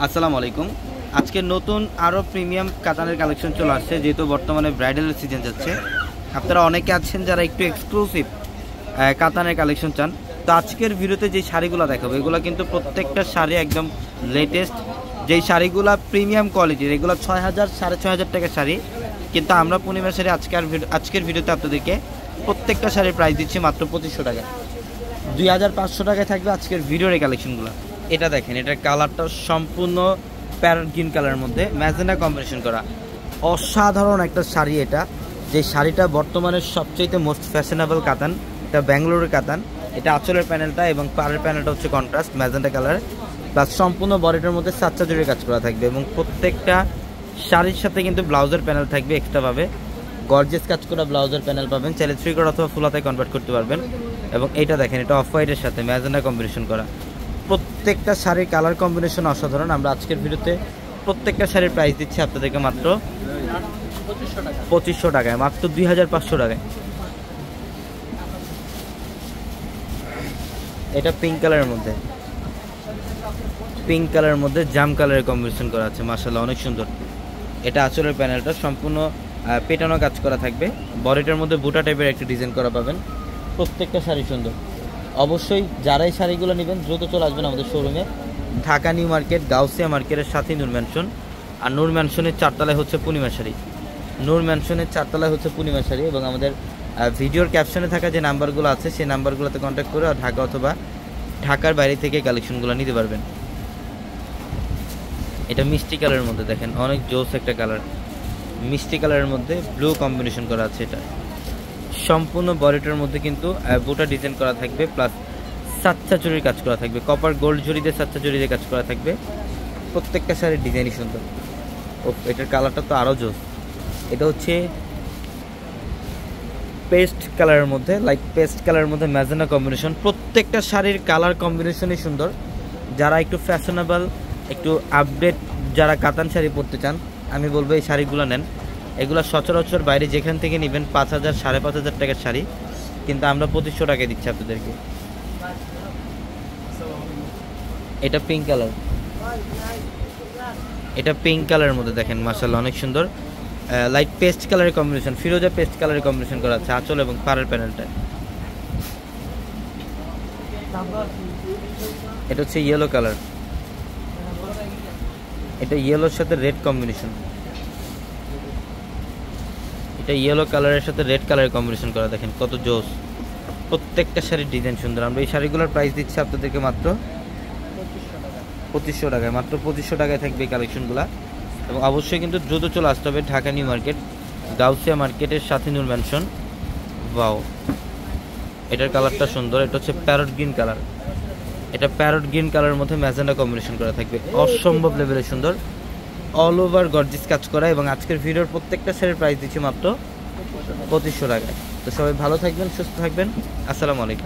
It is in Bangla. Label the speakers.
Speaker 1: আসসালামু আলাইকুম। আজকে নতুন আরও প্রিমিয়াম কাতানের কালেকশন চলে আসছে, যেহেতু বর্তমানে ব্রাইডালের সিজন যাচ্ছে। আপনারা অনেকে আছেন যারা একটু এক্সক্লুসিভ কাতানের কালেকশন চান। তো আজকের ভিডিওতে যে শাড়িগুলো দেখাবো এগুলো কিন্তু প্রত্যেকটা শাড়ি একদম লেটেস্ট, যেই শাড়িগুলো প্রিমিয়াম কোয়ালিটির, এগুলো 6,000 6,500 টাকার শাড়ি। কিন্তু আমরা পূর্ণিমা শাড়ি আজকের ভিডিওতে আপনাদেরকে প্রত্যেকটা শাড়ির প্রাইস দিচ্ছি মাত্র 2500 টাকা। 2,500 টাকায় থাকবে আজকের ভিডিওর এই কালেকশনগুলো। এটা দেখেন, এটার কালারটা সম্পূর্ণ প্যারট গ্রিন কালারের মধ্যে ম্যাজেন্ডা কম্বিনেশন করা, অসাধারণ একটা শাড়ি। এটা যে শাড়িটা বর্তমানে সবচেয়ে মোস্ট ফ্যাশনেবল কাতান, এটা ব্যাঙ্গালোরের কাতান। এটা আঁচলের প্যানেলটা এবং পাড়ের প্যানেলটা হচ্ছে কন্ট্রাস্ট ম্যাজেন্ডা কালার, প্লাস সম্পূর্ণ বডিটার মধ্যে সাচ্চা জুড়ে কাজ করা থাকবে এবং প্রত্যেকটা শাড়ির সাথে কিন্তু ব্লাউজের প্যানেল থাকবে এক্সট্রাভাবে। গর্জিয়াস কাজ করা ব্লাউজের প্যানেল পাবেন, চাইলে 3/4 অথবা ফুল হাতায় কনভার্ট করতে পারবেন। এবং এইটা দেখেন, এটা অফ হোয়াইটের সাথে ম্যাজেন্ডা কম্বিনেশন করা। প্রত্যেকটা শাড়ির কালার কম্বিনেশন অসাধারণ। আমরা আজকের ভিডিওতে প্রত্যেকটা শাড়ির প্রাইস দিচ্ছি আপনাদেরকে মাত্র 2500 টাকায়, মাত্র 2,500 টাকায়। এটা পিঙ্ক কালারের মধ্যে, পিঙ্ক কালারের মধ্যে জাম কালারের কম্বিনেশন করা আছে, মাশাআল্লাহ অনেক সুন্দর। এটা আঁচলের প্যানেলটা সম্পূর্ণ পেটানো কাজ করা থাকবে, বডিটার মধ্যে বুটা টাইপের একটা ডিজাইন করা পাবেন। প্রত্যেকটা শাড়ি সুন্দর। অবশ্যই যারাই শাড়িগুলো নেবেন দ্রুত চলে আসবেন আমাদের শোরুমে, ঢাকা নিউ মার্কেট, গাউসিয়া মার্কেটের সাথে নূর ম্যানশন। আর নূর ম্যানশনের 4 তলায় হচ্ছে পূর্ণিমা শাড়ি, নূর ম্যানশনের 4 তলায় হচ্ছে পূর্ণিমা শাড়ি। এবং আমাদের ভিডিওর ক্যাপশনে থাকা যে নাম্বারগুলো আছে সেই নাম্বারগুলোতে কন্ট্যাক্ট করে ঢাকা অথবা ঢাকার বাইরে থেকে কালেকশনগুলো নিতে পারবেন। এটা মিষ্টি কালারের মধ্যে দেখেন, অনেক জোস একটা কালার, মিষ্টি কালারের মধ্যে ব্লু কম্বিনেশন করা আছে। এটা সম্পূর্ণ বডিটার মধ্যে কিন্তু বুটা ডিজাইন করা থাকবে, প্লাস সাচ্চা চুরির কাজ করা থাকবে, কপার গোল্ড জড়ি দিয়ে সাচ্চা চুরি দিয়ে কাজ করা থাকবে। প্রত্যেকটা শাড়ির ডিজাইনই সুন্দর। ও এটার কালারটা তো আরও জোস। এটা হচ্ছে পেস্ট কালারের মধ্যে, লাইট পেস্ট কালারের মধ্যে ম্যাজেন্ডা কম্বিনেশন। প্রত্যেকটা শাড়ির কালার কম্বিনেশনই সুন্দর। যারা একটু ফ্যাশনেবল, একটু আপডেট, যারা কাতান শাড়ি পরতে চান, আমি বলবো এই শাড়িগুলো নেন। এগুলো সচরাচর বাইরে যেখান থেকে নেবেন 5,000 5,500 টাকার শাড়ি, কিন্তু আমরা 2500 টাকায় দিচ্ছি আপনাদেরকে। এটা পিঙ্ক কালার, এটা পিঙ্ক কালারের মধ্যে দেখেন, মাশাআল্লাহ অনেক সুন্দর। লাইট পেস্ট কালারের কম্বিনেশন, ফিরোজা পেস্ট কালারের কম্বিনেশন করা আছে আঁচল এবং পাড়ের প্যানেলটা। এটা হচ্ছে ইয়েলো কালার, এটা ইয়েলোর সাথে রেড কম্বিনেশন, এটা ইয়েলো কালারের সাথে রেড কালারের কম্বিনেশন করা, দেখেন কত জোস। প্রত্যেকটা শাড়ির ডিজাইন সুন্দর। আমরা এই শাড়িগুলোর প্রাইস দিচ্ছি আপনাদেরকে মাত্র 2500 টাকায়, মাত্র 2500 টাকায় থাকবে এই কালেকশনগুলো। এবং অবশ্যই কিন্তু দ্রুত চলে আসতে হবে ঢাকা নিউ মার্কেট, গাউসিয়া মার্কেটের সাথে নূর ম্যানশন। ওয়াও, এটার কালারটা সুন্দর। এটা হচ্ছে প্যারট গ্রিন কালার, এটা প্যারট গ্রিন কালারের মধ্যে ম্যাজেন্ডা কম্বিনেশন করা থাকবে, অসম্ভব লেভেলের সুন্দর, অল ওভার গর্জিয়াস কাজ করা। এবং আজকের ভিডিওর প্রত্যেকটা শাড়ির প্রাইস দিচ্ছি মাত্র 2500 টাকায়। তো সবাই ভালো থাকবেন, সুস্থ থাকবেন। আসসালামু আলাইকুম।